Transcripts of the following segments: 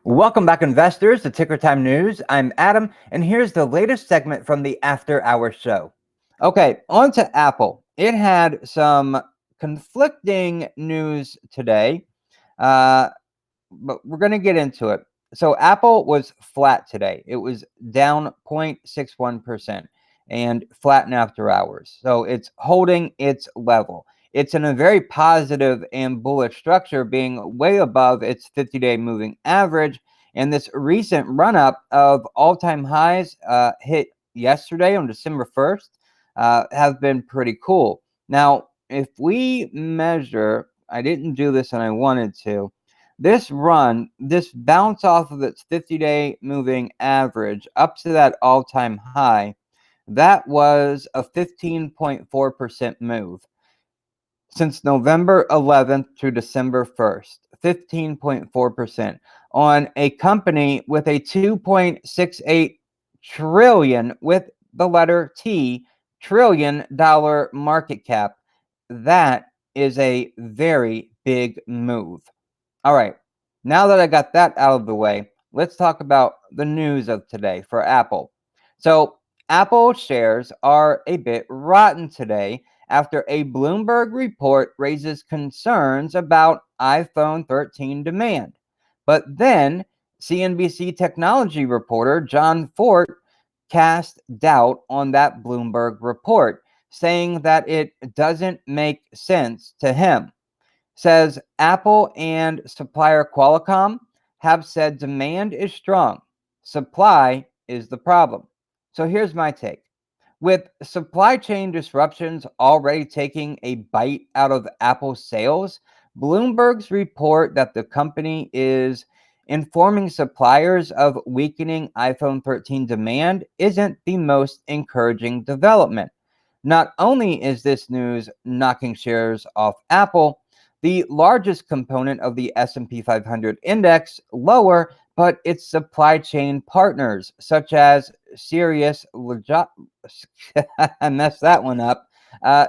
Welcome back, investors, to Ticker Time News. I'm Adam, and here's the latest segment from the After Hours show. Okay, on to Apple. It had some conflicting news today, uh, but we're going to get into it. So, Apple was flat today. It was down 0.61% and flat after hours. So, it's holding its level. It's in a very positive and bullish structure, being way above its 50-day moving average. And this recent run up of all-time highs hit yesterday on December 1st have been pretty cool. Now, if we measure, I didn't do this and I wanted to, this bounce off of its 50-day moving average up to that all-time high, that was a 15.4% move since November 11th through December 1st, 15.4% on a company with a 2.68 trillion, with the letter T, trillion dollar market cap. That is a very big move. All right, now that I got that out of the way, let's talk about the news of today for Apple. So, Apple shares are a bit rotten today after a Bloomberg report raises concerns about iPhone 13 demand. But then CNBC technology reporter John Fort cast doubt on that Bloomberg report, saying that it doesn't make sense to him. Says Apple and supplier Qualcomm have said demand is strong, supply is the problem. So here's my take. With supply chain disruptions already taking a bite out of Apple's sales, Bloomberg's report that the company is informing suppliers of weakening iPhone 13 demand isn't the most encouraging development. Not only is this news knocking shares off Apple, the largest component of the S&P 500 index, lower, but its supply chain partners such as Cirrus I messed that one up.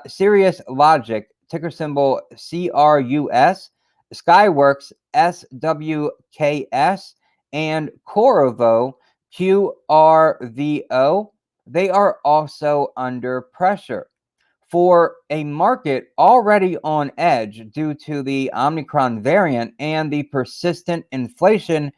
Cirrus Logic, ticker symbol CRUS, Skyworks SWKS, and Qorvo QRVO. They are also under pressure. For a market already on edge due to the Omicron variant and the persistent inflation,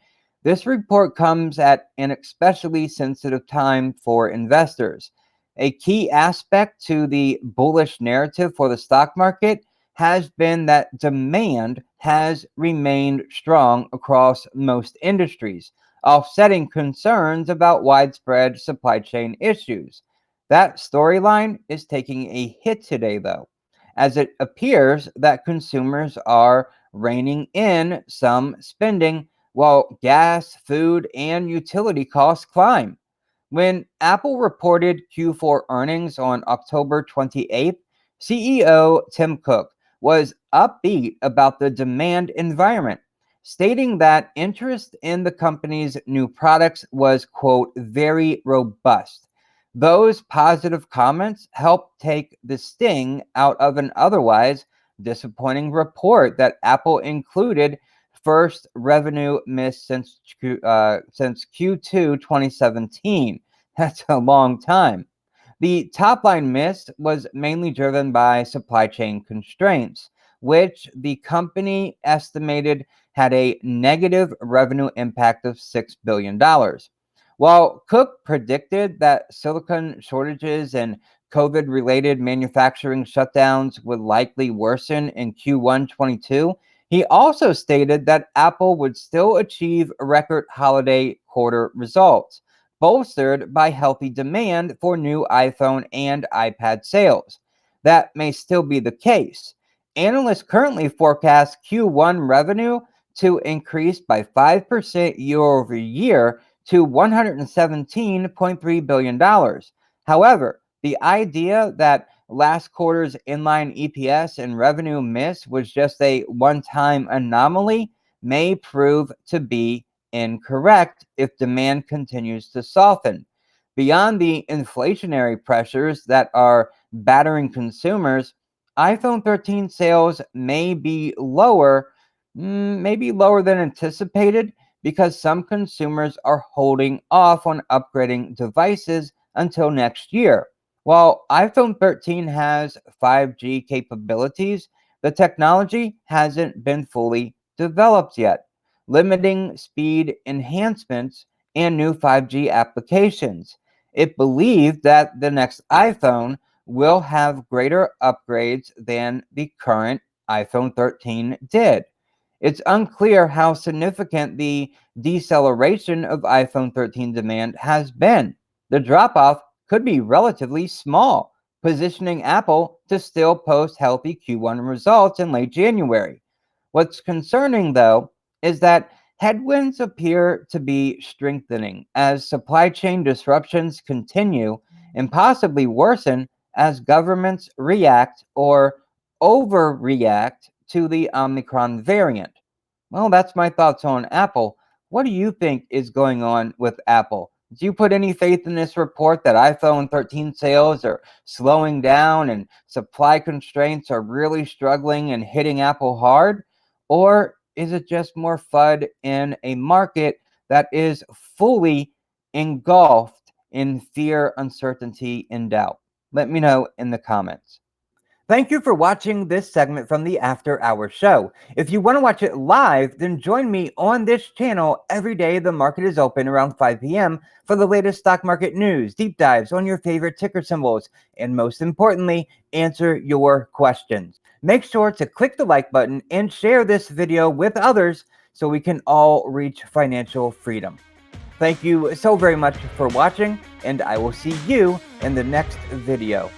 this report comes at an especially sensitive time for investors. A key aspect to the bullish narrative for the stock market has been that demand has remained strong across most industries, offsetting concerns about widespread supply chain issues. That storyline is taking a hit today, though, as it appears that consumers are reining in some spending while gas, food, and utility costs climb. When Apple reported Q4 earnings on October 28th, CEO Tim Cook was upbeat about the demand environment, stating that interest in the company's new products was, quote, very robust. Those positive comments helped take the sting out of an otherwise disappointing report that Apple included first revenue miss since Q2 2017. That's a long time. The top line miss was mainly driven by supply chain constraints, which the company estimated had a negative revenue impact of $6 billion. While Cook predicted that silicon shortages and COVID related manufacturing shutdowns would likely worsen in Q1 22, he also stated that Apple would still achieve record holiday quarter results, bolstered by healthy demand for new iPhone and iPad sales. That may still be the case. Analysts currently forecast Q1 revenue to increase by 5% year over year to $117.3 billion. However, the idea that last quarter's inline EPS and revenue miss was just a one-time anomaly may prove to be incorrect if demand continues to soften. Beyond the inflationary pressures that are battering consumers, iPhone 13 sales may be lower than anticipated because some consumers are holding off on upgrading devices until next year. While iPhone 13 has 5G capabilities, the technology hasn't been fully developed yet, limiting speed enhancements and new 5G applications. It believed that the next iPhone will have greater upgrades than the current iPhone 13 did. It's unclear how significant the deceleration of iPhone 13 demand has been. The drop off could be relatively small, positioning Apple to still post healthy Q1 results in late January. What's concerning, though, is that headwinds appear to be strengthening as supply chain disruptions continue and possibly worsen as governments react or overreact to the Omicron variant. Well, that's my thoughts on Apple. What do you think is going on with Apple? Do you put any faith in this report that iPhone 13 sales are slowing down and supply constraints are really struggling and hitting Apple hard? Or is it just more FUD in a market that is fully engulfed in fear, uncertainty, and doubt? Let me know in the comments. Thank you for watching this segment from the After Hours Show. If you want to watch it live, then join me on this channel every day the market is open around 5 p.m. for the latest stock market news, deep dives on your favorite ticker symbols, and most importantly, answer your questions. Make sure to click the like button and share this video with others so we can all reach financial freedom. Thank you so very much for watching, and I will see you in the next video.